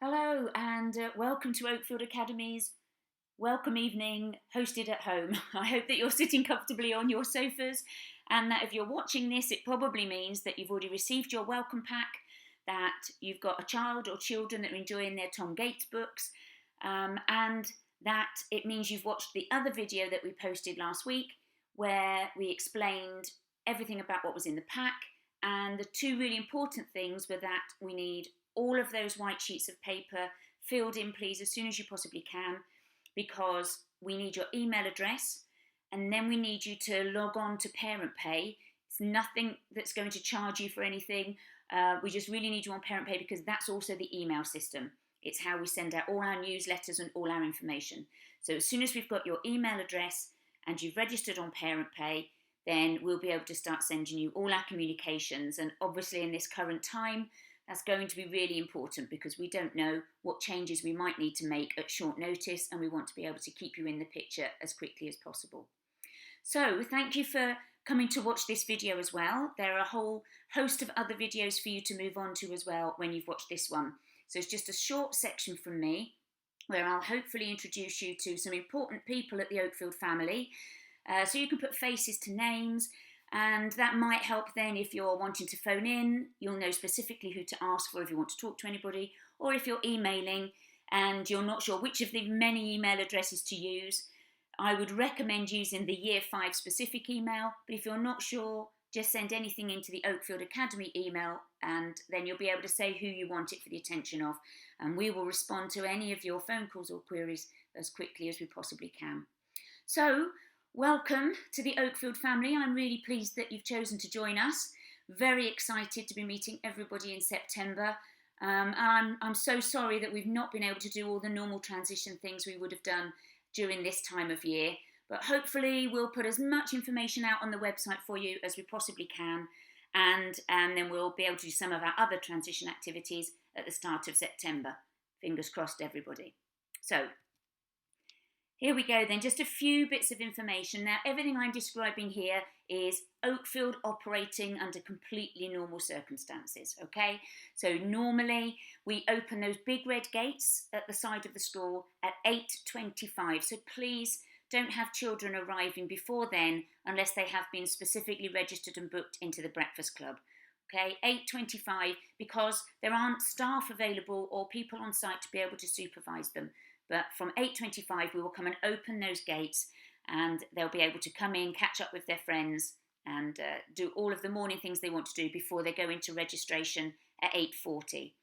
Hello and welcome to Oakfield Academy's Welcome Evening hosted at home. I hope that you're sitting comfortably on your sofas and that if you're watching this, it probably means that you've already received your welcome pack, that you've got a child or children that are enjoying their Tom Gates books, and that it means you've watched the other video that we posted last week where we explained everything about what was in the pack. And the two really important things were that we need all of those white sheets of paper filled in, please, as soon as you possibly can, because we need your email address and then we need you to log on to Parent Pay. It's nothing that's going to charge you for anything. We just really need you on Parent Pay because that's also the email system. It's how we send out all our newsletters and all our information. So as soon as we've got your email address and you've registered on Parent Pay, then we'll be able to start sending you all our communications. And obviously in this current time, that's going to be really important because we don't know what changes we might need to make at short notice, and we want to be able to keep you in the picture as quickly as possible. So thank you for coming to watch this video as well. There are a whole host of other videos for you to move on to as well when you've watched this one. So it's just a short section from me where I'll hopefully introduce you to some important people at the Oakfield family. So you can put faces to names, and that might help then if you're wanting to phone in. You'll know specifically who to ask for if you want to talk to anybody, or if you're emailing and you're not sure which of the many email addresses to use. I would recommend using the Year 5 specific email, but if you're not sure, just send anything into the Oakfield Academy email and then you'll be able to say who you want it for the attention of, and we will respond to any of your phone calls or queries as quickly as we possibly can. So, welcome to the Oakfield family. I'm really pleased that you've chosen to join us. Very excited to be meeting everybody in September. I'm so sorry that we've not been able to do all the normal transition things we would have done during this time of year. But hopefully we'll put as much information out on the website for you as we possibly can. And then we'll be able to do some of our other transition activities at the start of September. Fingers crossed, everybody. So, here we go then, just a few bits of information. Now, everything I'm describing here is Oakfield operating under completely normal circumstances, okay? So normally we open those big red gates at the side of the school at 8:25. So please don't have children arriving before then unless they have been specifically registered and booked into the breakfast club. Okay, 8:25, because there aren't staff available or people on site to be able to supervise them. But from 8:25, we will come and open those gates and they'll be able to come in, catch up with their friends and do all of the morning things they want to do before they go into registration at 8:40.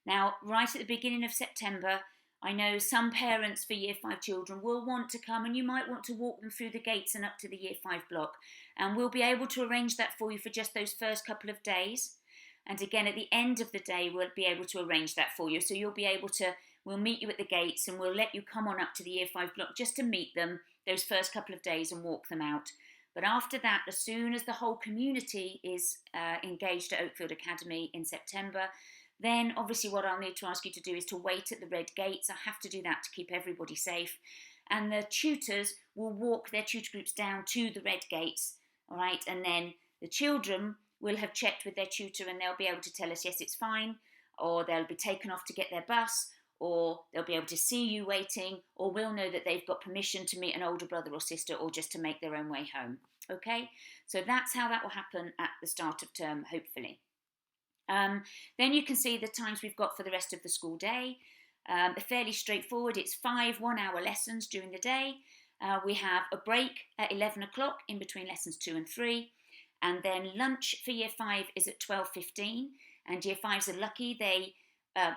Now, right at the beginning of September, I know some parents for Year 5 children will want to come and you might want to walk them through the gates and up to the Year 5 block. And we'll be able to arrange that for you for just those first couple of days. And again, at the end of the day, we'll be able to arrange that for you. So you'll be able to, we'll meet you at the gates and we'll let you come on up to the Year 5 block just to meet them those first couple of days and walk them out. But after that, as soon as the whole community is engaged at Oakfield Academy in September, then obviously what I'll need to ask you to do is to wait at the red gates. I have to do that to keep everybody safe. And the tutors will walk their tutor groups down to the red gates, all right? And then the children will have checked with their tutor and they'll be able to tell us, yes, it's fine, or they'll be taken off to get their bus, or they'll be able to see you waiting, or we'll know that they've got permission to meet an older brother or sister or just to make their own way home, okay? So that's how that will happen at the start of term, hopefully. Then you can see the times we've got for the rest of the school day. Fairly straightforward. It's 5 one-hour lessons during the day. We have a break at 11 o'clock in between lessons 2 and 3. And then lunch for Year 5 is at 12:15. And Year 5s are lucky. They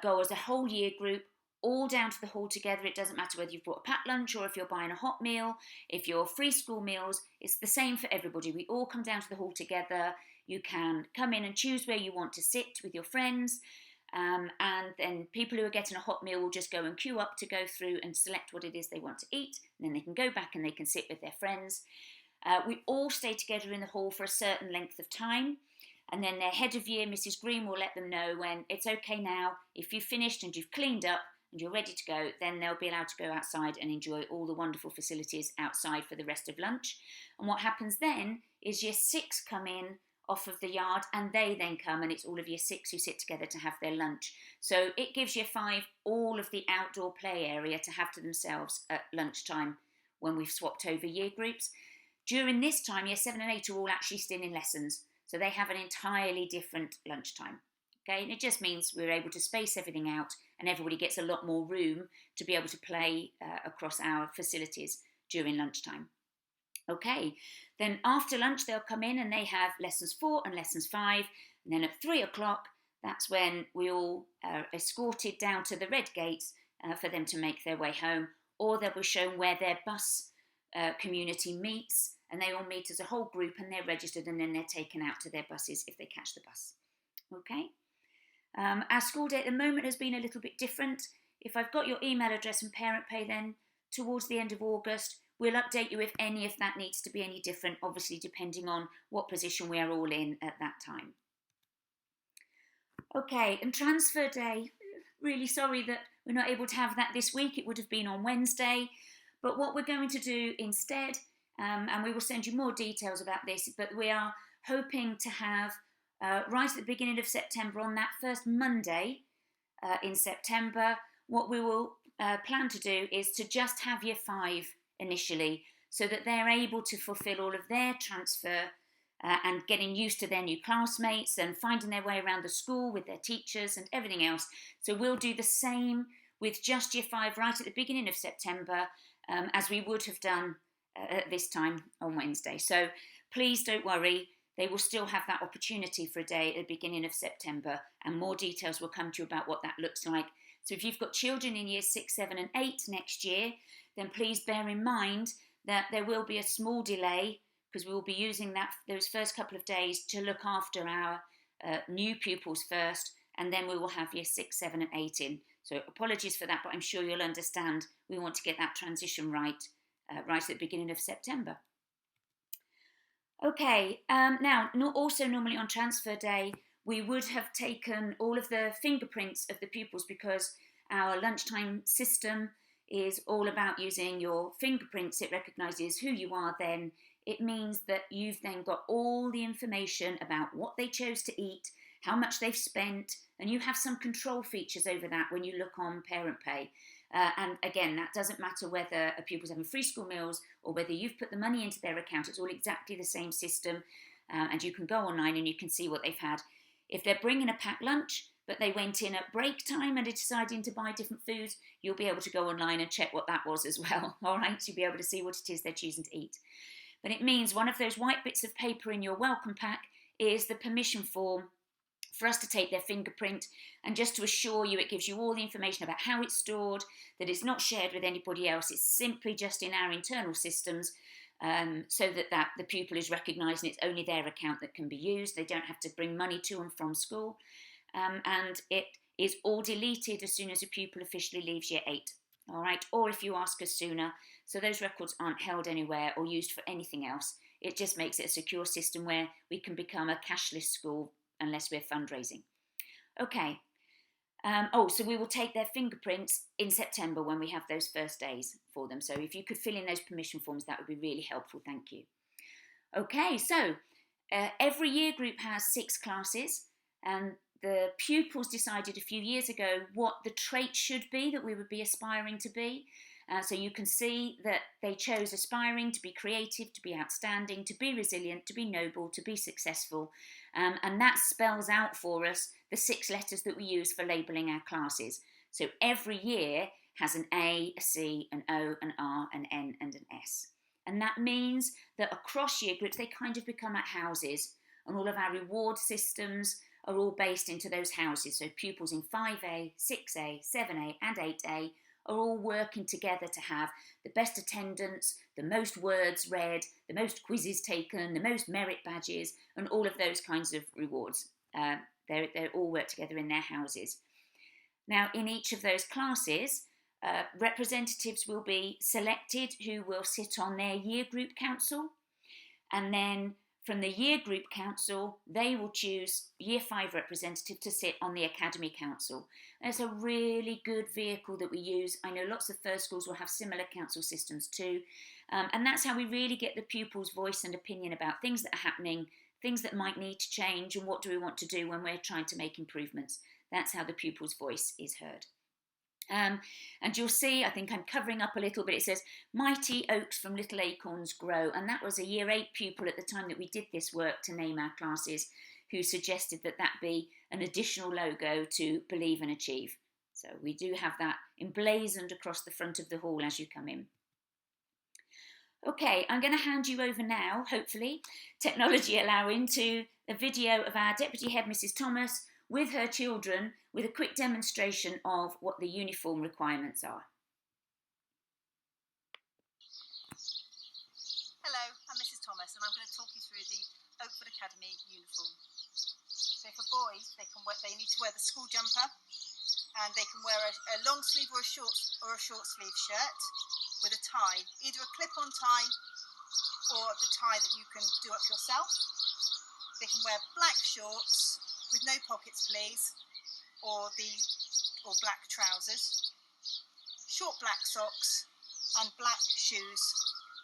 go as a whole year group all down to the hall together. It doesn't matter whether you've brought a packed lunch or if you're buying a hot meal, if you're free school meals, it's the same for everybody. We all come down to the hall together. You can come in and choose where you want to sit with your friends. And then people who are getting a hot meal will just go and queue up to go through and select what it is they want to eat. And then they can go back and they can sit with their friends. We all stay together in the hall for a certain length of time. And then their head of year, Mrs. Green, will let them know when it's okay now. If you've finished and you've cleaned up and you're ready to go, then they'll be allowed to go outside and enjoy all the wonderful facilities outside for the rest of lunch. And what happens then is Year 6 come in off of the yard, and they then come, and it's all of year 6 who sit together to have their lunch. So it gives year 5 all of the outdoor play area to have to themselves at lunchtime when we've swapped over year groups. During this time, year 7 and 8 are all actually still in lessons, so they have an entirely different lunchtime. Okay, and it just means we're able to space everything out, and everybody gets a lot more room to be able to play across our facilities during lunchtime. Okay, then after lunch they'll come in and they have lessons 4 and lessons 5, and then at 3 o'clock that's when we all are escorted down to the red gates for them to make their way home, or they'll be shown where their bus community meets, and they all meet as a whole group and they're registered, and then they're taken out to their buses if they catch the bus. Okay, our school day at the moment has been a little bit different. If I've got your email address and parent pay, then towards the end of August we'll update you if any of that needs to be any different, obviously depending on what position we are all in at that time. Okay, and transfer day, really sorry that we're not able to have that this week. It would have been on Wednesday, but what we're going to do instead, and we will send you more details about this, but we are hoping to have right at the beginning of September, on that first Monday in September, what we will plan to do is to just have year 5 initially, so that they're able to fulfil all of their transfer and getting used to their new classmates and finding their way around the school with their teachers and everything else. So we'll do the same with just year 5 right at the beginning of September, as we would have done at this time on Wednesday. So please don't worry, they will still have that opportunity for a day at the beginning of September, and more details will come to you about what that looks like. So if you've got children in years 6, 7 and 8 next year, then please bear in mind that there will be a small delay, because we will be using those first couple of days to look after our new pupils first, and then we will have year 6, 7 and 8 in. So apologies for that, but I'm sure you'll understand we want to get that transition right right at the beginning of September. Okay, now also normally on transfer day we would have taken all of the fingerprints of the pupils, because our lunchtime system is all about using your fingerprints. It recognises who you are then. It means that you've then got all the information about what they chose to eat, how much they've spent, and you have some control features over that when you look on parent pay. And again, that doesn't matter whether a pupil's having free school meals or whether you've put the money into their account. It's all exactly the same system, and you can go online and you can see what they've had. If they're bringing a packed lunch, but they went in at break time and are deciding to buy different foods, you'll be able to go online and check what that was as well. All right, so you'll be able to see what it is they're choosing to eat. But it means one of those white bits of paper in your welcome pack is the permission form for us to take their fingerprint, and just to assure you, it gives you all the information about how it's stored, that it's not shared with anybody else. It's simply just in our internal systems, so that the pupil is recognising it's only their account that can be used. They don't have to bring money to and from school. And it is all deleted as soon as a pupil officially leaves year 8, all right, or if you ask us sooner. So those records aren't held anywhere or used for anything else. It just makes it a secure system where we can become a cashless school unless we're fundraising. Okay, so we will take their fingerprints in September when we have those first days for them. So if you could fill in those permission forms, that would be really helpful, thank you. Okay, so every year group has 6 classes, and the pupils decided a few years ago what the traits should be that we would be aspiring to be. So you can see that they chose aspiring, to be creative, to be outstanding, to be resilient, to be noble, to be successful. And that spells out for us the 6 letters that we use for labelling our classes. So every year has an A, a C, an O, an R, an N and an S. And that means that across year groups they kind of become at houses, and all of our reward systems are all based into those houses. So pupils in 5A, 6A, 7A and 8A are all working together to have the best attendance, the most words read, the most quizzes taken, the most merit badges, and all of those kinds of rewards. They all work together in their houses. Now, in each of those classes, representatives will be selected who will sit on their year group council, and then from the year group council, they will choose year 5 representative to sit on the academy council. And it's a really good vehicle that we use. I know lots of first schools will have similar council systems too. And that's how we really get the pupils' voice and opinion about things that are happening, things that might need to change, and what do we want to do when we're trying to make improvements. That's how the pupil's voice is heard. And you'll see, I think I'm covering up a little bit, it says, "Mighty oaks from little acorns grow." And that was a year 8 pupil at the time that we did this work to name our classes, who suggested that that be an additional logo to believe and achieve. So we do have that emblazoned across the front of the hall as you come in. Okay, I'm going to hand you over now, hopefully, technology allowing, to a video of our Deputy Head, Mrs. Thomas, with her children, with a quick demonstration of what the uniform requirements are. Hello, I'm Mrs. Thomas, and I'm going to talk you through the Oakfield Academy uniform. So for boys, they need to wear the school jumper, and they can wear a long sleeve or a short sleeve shirt with a tie, either a clip-on tie or the tie that you can do up yourself. They can wear black shorts with no pockets, please, or black trousers, short black socks, and black shoes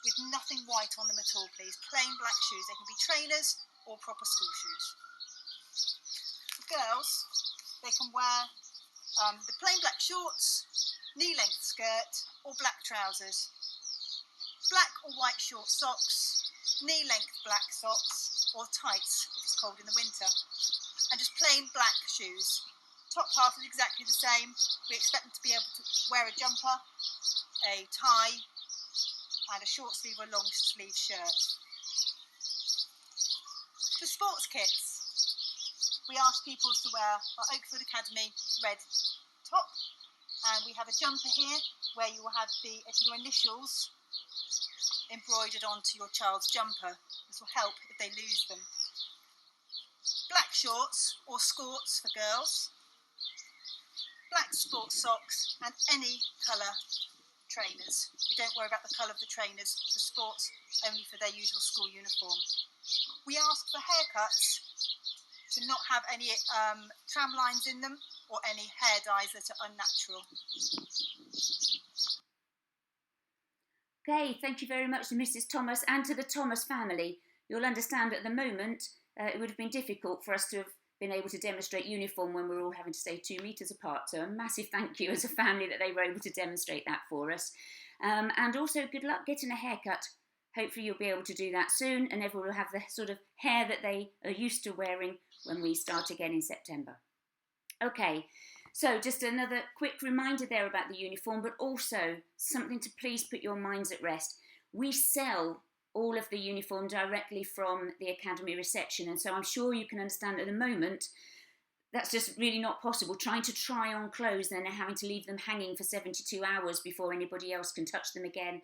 with nothing white on them at all, please. Plain black shoes. They can be trainers or proper school shoes. For girls, they can wear the plain black shorts, knee-length skirt, or black trousers, black or white short socks, knee-length black socks, or tights if it's cold in the winter, and just plain black shoes. Top half is exactly the same. We expect them to be able to wear a jumper, a tie, and a short sleeve or long sleeve shirt. For sports kits, we ask pupils to wear our Oakfield Academy red top, and we have a jumper here where you will have your initials embroidered onto your child's jumper. This will help if they lose them. Black shorts or skorts for girls, black sports socks, and any colour trainers. We don't worry about the colour of the trainers for sports, only for their usual school uniform. We ask for haircuts to not have any tram lines in them or any hair dyes that are unnatural. Okay, thank you very much to Mrs. Thomas and to the Thomas family. You'll understand at the moment it would have been difficult for us to have been able to demonstrate uniform when we're all having to stay 2 metres apart. So a massive thank you as a family that they were able to demonstrate that for us. And also good luck getting a haircut. Hopefully you'll be able to do that soon, and everyone will have the sort of hair that they are used to wearing when we start again in September. Okay, so just another quick reminder there about the uniform, but also something to please put your minds at rest. We sell all of the uniform directly from the Academy reception, and so I'm sure you can understand at the moment that's just really not possible, trying to try on clothes and then having to leave them hanging for 72 hours before anybody else can touch them again.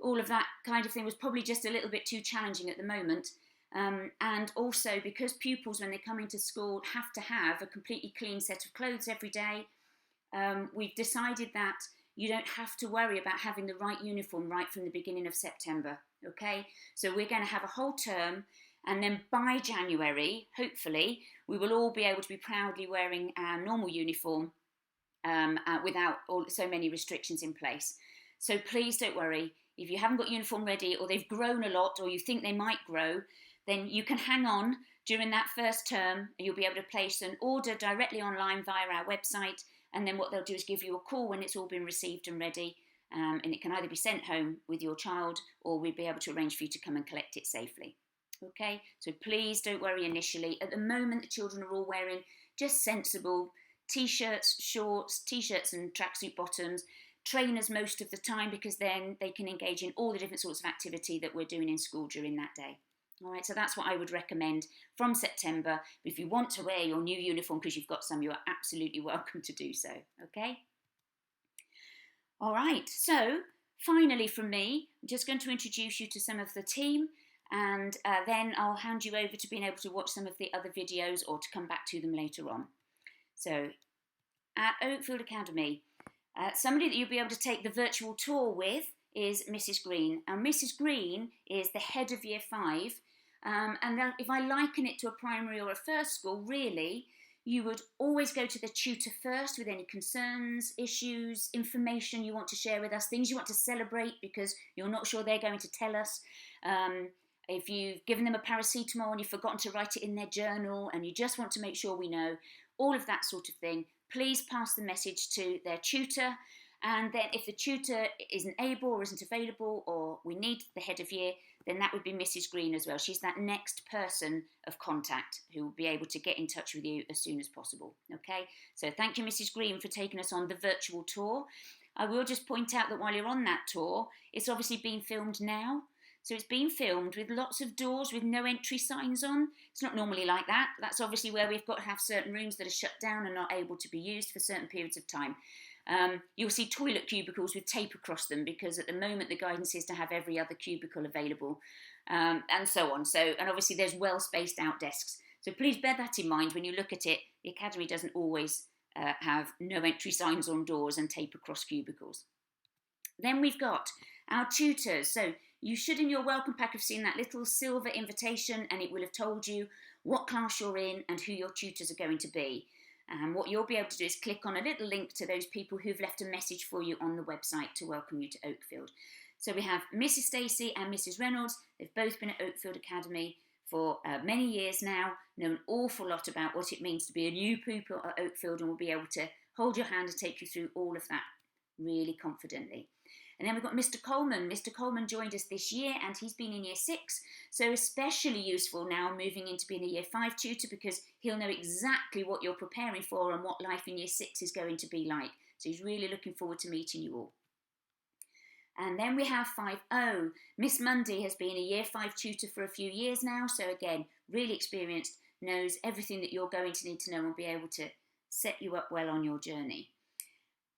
All of that kind of thing was probably just a little bit too challenging at the moment. And also because pupils, when they come into school, have to have a completely clean set of clothes every day, we've decided that you don't have to worry about having the right uniform right from the beginning of September, okay? So we're going to have a whole term, and then by January, hopefully, we will all be able to be proudly wearing our normal uniform without so many restrictions in place. So please don't worry. If you haven't got uniform ready, or they've grown a lot, or you think they might grow, then you can hang on during that first term, and you'll be able to place an order directly online via our website, and then what they'll do is give you a call when it's all been received and ready, and it can either be sent home with your child, or we'll be able to arrange for you to come and collect it safely. Okay, so please don't worry initially. At the moment, the children are all wearing just sensible t-shirts, shorts, t-shirts and tracksuit bottoms, trainers most of the time, because then they can engage in all the different sorts of activity that we're doing in school during that day. All right, so that's what I would recommend from September. But if you want to wear your new uniform because you've got some, you are absolutely welcome to do so, okay? All right, so finally from me, I'm just going to introduce you to some of the team, and then I'll hand you over to being able to watch some of the other videos or to come back to them later on. So, at Oakfield Academy, somebody that you'll be able to take the virtual tour with is Mrs. Green. And Mrs. Green is the head of Year 5. And if I liken it to a primary or a first school, really, you would always go to the tutor first with any concerns, issues, information you want to share with us, things you want to celebrate because you're not sure they're going to tell us. if you've given them a paracetamol and you've forgotten to write it in their journal and you just want to make sure we know, all of that sort of thing, please pass the message to their tutor. And then if the tutor isn't able or isn't available, or we need the head of year, then that would be Mrs. Green as well. She's that next person of contact who will be able to get in touch with you as soon as possible. Okay, so thank you, Mrs. Green, for taking us on the virtual tour. I will just point out that while you're on that tour, it's obviously being filmed now. So it's being filmed with lots of doors with no entry signs on. It's not normally like that. That's obviously where we've got to have certain rooms that are shut down and not able to be used for certain periods of time. You'll see toilet cubicles with tape across them, because at the moment the guidance is to have every other cubicle available, and so on. And obviously there's well spaced out desks. So please bear that in mind when you look at it. The Academy doesn't always have no entry signs on doors and tape across cubicles. Then we've got our tutors. So you should in your welcome pack have seen that little silver invitation, and it will have told you what class you're in and who your tutors are going to be. And what you'll be able to do is click on a little link to those people who've left a message for you on the website to welcome you to Oakfield. So we have Mrs. Stacey and Mrs. Reynolds. They've both been at Oakfield Academy for many years now, know an awful lot about what it means to be a new pupil at Oakfield, and will be able to hold your hand and take you through all of that really confidently. And then we've got Mr. Coleman. Mr. Coleman joined us this year, and he's been in year 6, so especially useful now moving into being a year 5 tutor, because he'll know exactly what you're preparing for and what life in year 6 is going to be like. So he's really looking forward to meeting you all. And then we have 5O. Miss Mundy has been a year 5 tutor for a few years now, so again, really experienced, knows everything that you're going to need to know and will be able to set you up well on your journey.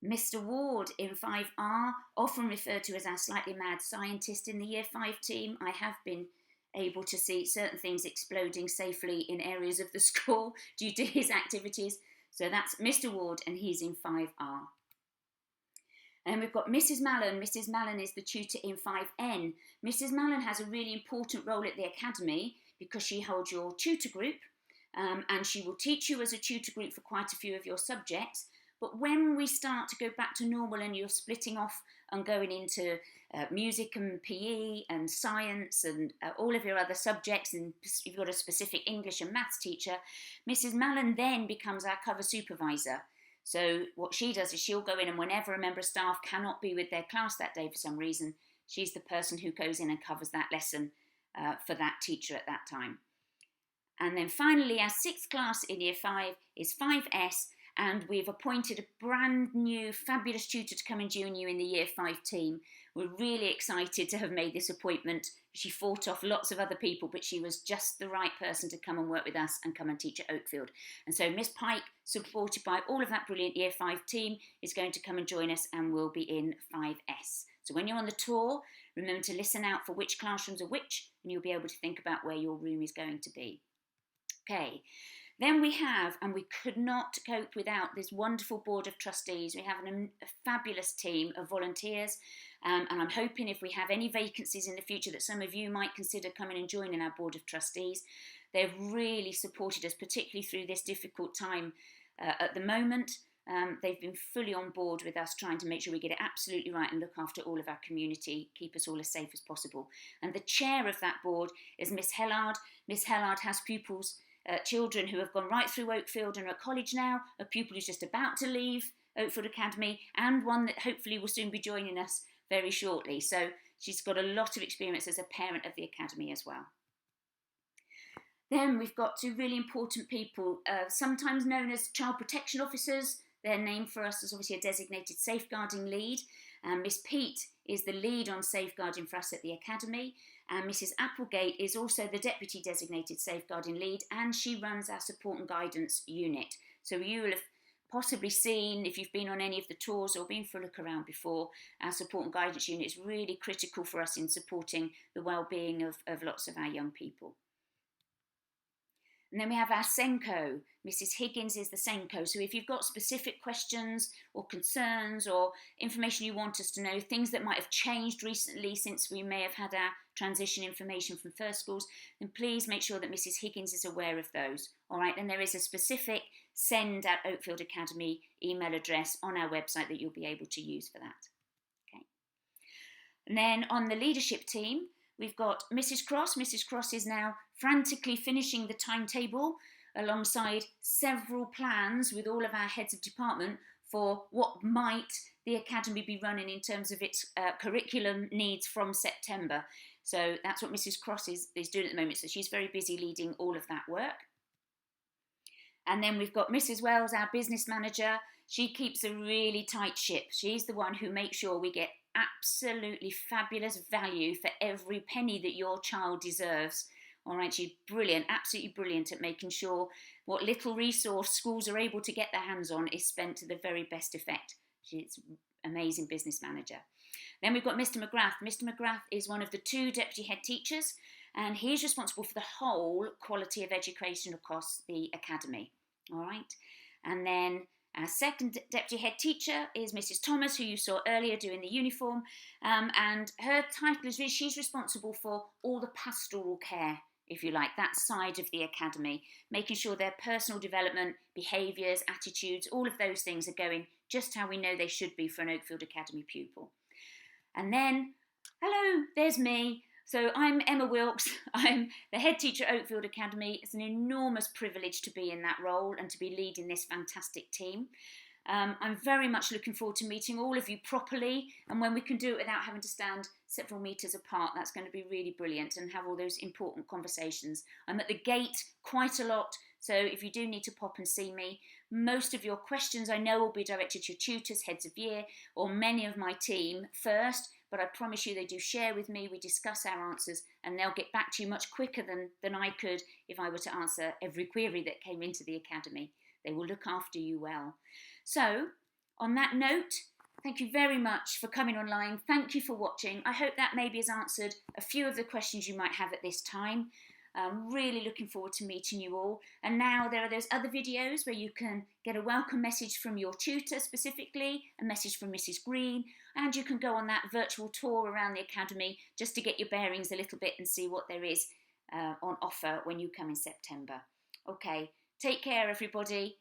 Mr. Ward in 5R, often referred to as our slightly mad scientist in the year 5 team. I have been able to see certain things exploding safely in areas of the school due to his activities. So that's Mr. Ward, and he's in 5R. And we've got Mrs. Mallon. Mrs. Mallon is the tutor in 5N. Mrs. Mallon has a really important role at the Academy because she holds your tutor group, and she will teach you as a tutor group for quite a few of your subjects. But when we start to go back to normal and you're splitting off and going into music and PE and science and all of your other subjects, and you've got a specific English and maths teacher, Mrs. Mallon then becomes our cover supervisor. So what she does is she'll go in, and whenever a member of staff cannot be with their class that day for some reason, she's the person who goes in and covers that lesson for that teacher at that time. And then finally, our 6th class in year 5 is 5S, and we've appointed a brand new fabulous tutor to come and join you in the year 5 team. We're really excited to have made this appointment. She fought off lots of other people, but she was just the right person to come and work with us and come and teach at Oakfield. And so Miss Pike, supported by all of that brilliant year 5 team, is going to come and join us, and will be in 5S. So when you're on the tour, remember to listen out for which classrooms are which, and you'll be able to think about where your room is going to be. Okay. Then we have, and we could not cope without, this wonderful board of trustees. We have a fabulous team of volunteers, and I'm hoping if we have any vacancies in the future that some of you might consider coming and joining our board of trustees. They've really supported us, particularly through this difficult time at the moment. They've been fully on board with us, trying to make sure we get it absolutely right and look after all of our community, keep us all as safe as possible. And the chair of that board is Miss Hellard. Miss Hellard has pupils, children who have gone right through Oakfield and are at college now, a pupil who's just about to leave Oakfield Academy, and one that hopefully will soon be joining us very shortly. So she's got a lot of experience as a parent of the Academy as well. Then we've got 2 really important people, sometimes known as child protection officers. Their name for us is obviously a designated safeguarding lead. Miss Pete is the lead on safeguarding for us at the Academy. And Mrs. Applegate is also the deputy designated safeguarding lead, and she runs our support and guidance unit. So you will have possibly seen, if you've been on any of the tours or been for a look around before, our support and guidance unit is really critical for us in supporting the well-being of lots of our young people. And then we have our Senko. Mrs. Higgins is the Senko. So if you've got specific questions or concerns or information you want us to know, things that might have changed recently since we may have had our transition information from first schools, then please make sure that Mrs. Higgins is aware of those. All right, and there is a specific send@Oakfield Academy email address on our website that you'll be able to use for that. Okay. And then on the leadership team, we've got Mrs. Cross. Mrs. Cross is now frantically finishing the timetable alongside several plans with all of our heads of department for what might the Academy be running in terms of its curriculum needs from September. So that's what Mrs. Cross is doing at the moment. So she's very busy leading all of that work. And then we've got Mrs. Wells, our business manager. She keeps a really tight ship. She's the one who makes sure we get absolutely fabulous value for every penny that your child deserves. All right, she's brilliant, absolutely brilliant at making sure what little resource schools are able to get their hands on is spent to the very best effect. She's an amazing business manager. Then we've got Mr. McGrath. Mr. McGrath is one of the 2 deputy head teachers, and he's responsible for the whole quality of education across the academy. All right, and then our second deputy head teacher is Mrs. Thomas, who you saw earlier doing the uniform, and her title is she's responsible for all the pastoral care, if you like, that side of the academy, making sure their personal development, behaviours, attitudes, all of those things are going just how we know they should be for an Oakfield Academy pupil. And then, hello, there's me. So I'm Emma Wilkes. I'm the head teacher at Oakfield Academy. It's an enormous privilege to be in that role and to be leading this fantastic team. I'm very much looking forward to meeting all of you properly, and when we can do it without having to stand several metres apart, that's going to be really brilliant, and have all those important conversations. I'm at the gate quite a lot, so if you do need to pop and see me, most of your questions I know will be directed to your tutors, heads of year, or many of my team first, but I promise you they do share with me, we discuss our answers, and they'll get back to you much quicker than I could if I were to answer every query that came into the academy. They will look after you well. So, on that note, thank you very much for coming online. Thank you for watching. I hope that maybe has answered a few of the questions you might have at this time. I'm really looking forward to meeting you all. And now there are those other videos where you can get a welcome message from your tutor specifically, a message from Mrs. Green, and you can go on that virtual tour around the academy just to get your bearings a little bit and see what there is on offer when you come in September. Okay, take care everybody.